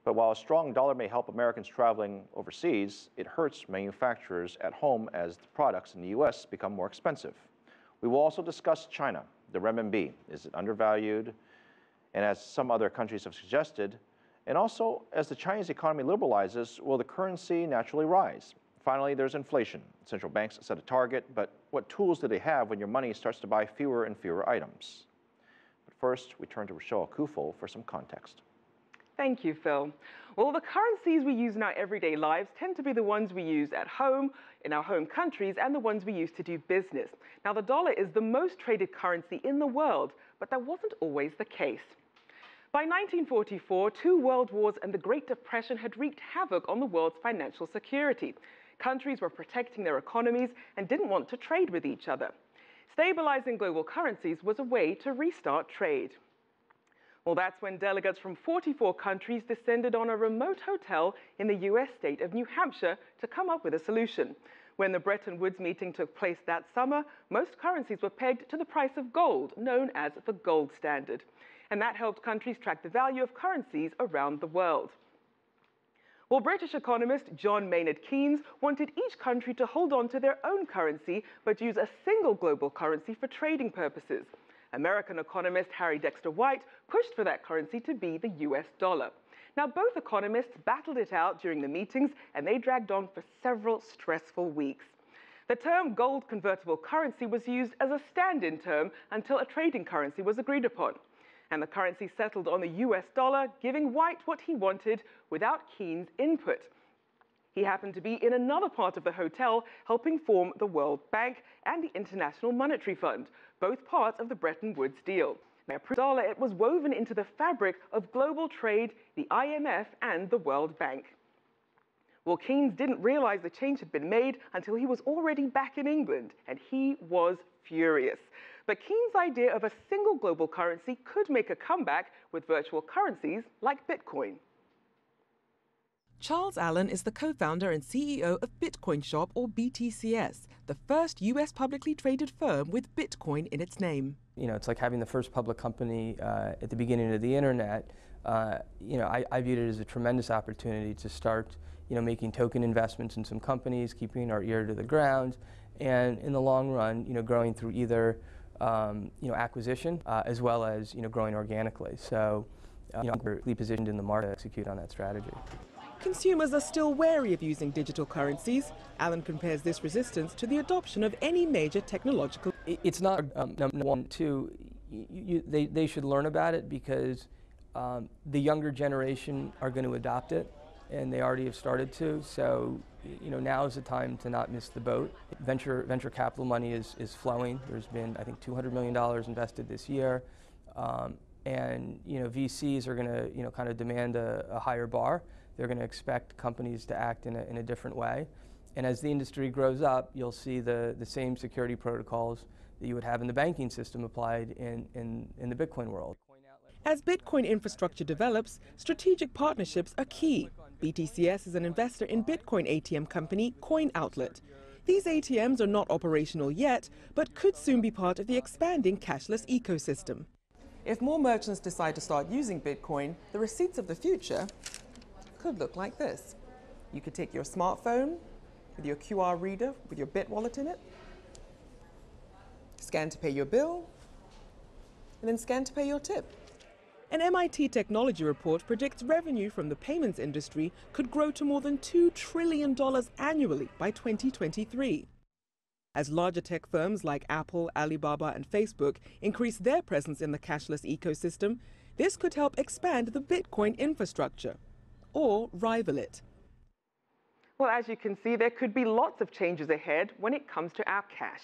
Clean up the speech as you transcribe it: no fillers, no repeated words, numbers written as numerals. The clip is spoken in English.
But while a strong dollar may help Americans traveling overseas, it hurts manufacturers at home as the products in the U.S. become more expensive. We will also discuss China, the renminbi. Is it undervalued? And as some other countries have suggested, and also as the Chinese economy liberalizes, will the currency naturally rise? Finally, there's inflation. Central banks set a target, but what tools do they have when your money starts to buy fewer and fewer items? But first, we turn to Rachelle Akuffo for some context. Thank you, Phil. Well, the currencies we use in our everyday lives tend to be the ones we use at home, in our home countries, and the ones we use to do business. Now, the dollar is the most traded currency in the world, but that wasn't always the case. By 1944, 2 world wars and the Great Depression had wreaked havoc on the world's financial security. Countries were protecting their economies and didn't want to trade with each other. Stabilizing global currencies was a way to restart trade. Well, that's when delegates from 44 countries descended on a remote hotel in the U.S. state of New Hampshire to come up with a solution. When the Bretton Woods meeting took place that summer, most currencies were pegged to the price of gold, known as the gold standard. And that helped countries track the value of currencies around the world. Well, British economist John Maynard Keynes wanted each country to hold on to their own currency, but use a single global currency for trading purposes. American economist Harry Dexter White pushed for that currency to be the US dollar. Now, both economists battled it out during the meetings, and they dragged on for several stressful weeks. The term gold convertible currency was used as a stand-in term until a trading currency was agreed upon. And the currency settled on the US dollar, giving White what he wanted without Keynes' input. He happened to be in another part of the hotel helping form the World Bank and the International Monetary Fund, both parts of the Bretton Woods deal. The dollar, it was woven into the fabric of global trade, the IMF and the World Bank. Well, Keynes didn't realize the change had been made until he was already back in England, and he was furious. But Keynes' idea of a single global currency could make a comeback with virtual currencies like Bitcoin. Charles Allen is the co-founder and CEO of Bitcoin Shop, or BTCS, the first U.S. publicly traded firm with Bitcoin in its name. You know, it's like having the first public company at the beginning of the internet. I viewed it as a tremendous opportunity to start, making token investments in some companies, keeping our ear to the ground, and in the long run, growing through either, acquisition as well as, growing organically. So, we're positioned in the market to execute on that strategy. Consumers are still wary of using digital currencies. Allen compares this resistance to the adoption of any major technological. It's not number one. Two, they should learn about it because the younger generation are going to adopt it, and they already have started to. So, now is the time to not miss the boat. Venture capital money is flowing. There's been, I think, $200 million invested this year. And VCs are going to kind of demand a higher bar. They're going to expect companies to act in a different way. And as the industry grows up, you'll see the same security protocols that you would have in the banking system applied in the Bitcoin world. As Bitcoin infrastructure develops, strategic partnerships are key. BTCS is an investor in Bitcoin ATM company Coin Outlet. These ATMs are not operational yet, but could soon be part of the expanding cashless ecosystem. If more merchants decide to start using Bitcoin, the receipts of the future could look like this. You could take your smartphone with your QR reader with your Bit wallet in it, scan to pay your bill, and then scan to pay your tip. An MIT technology report predicts revenue from the payments industry could grow to more than $2 trillion annually by 2023. As larger tech firms like Apple, Alibaba, and Facebook increase their presence in the cashless ecosystem, this could help expand the Bitcoin infrastructure, or rival it. Well, as you can see, there could be lots of changes ahead when it comes to our cash.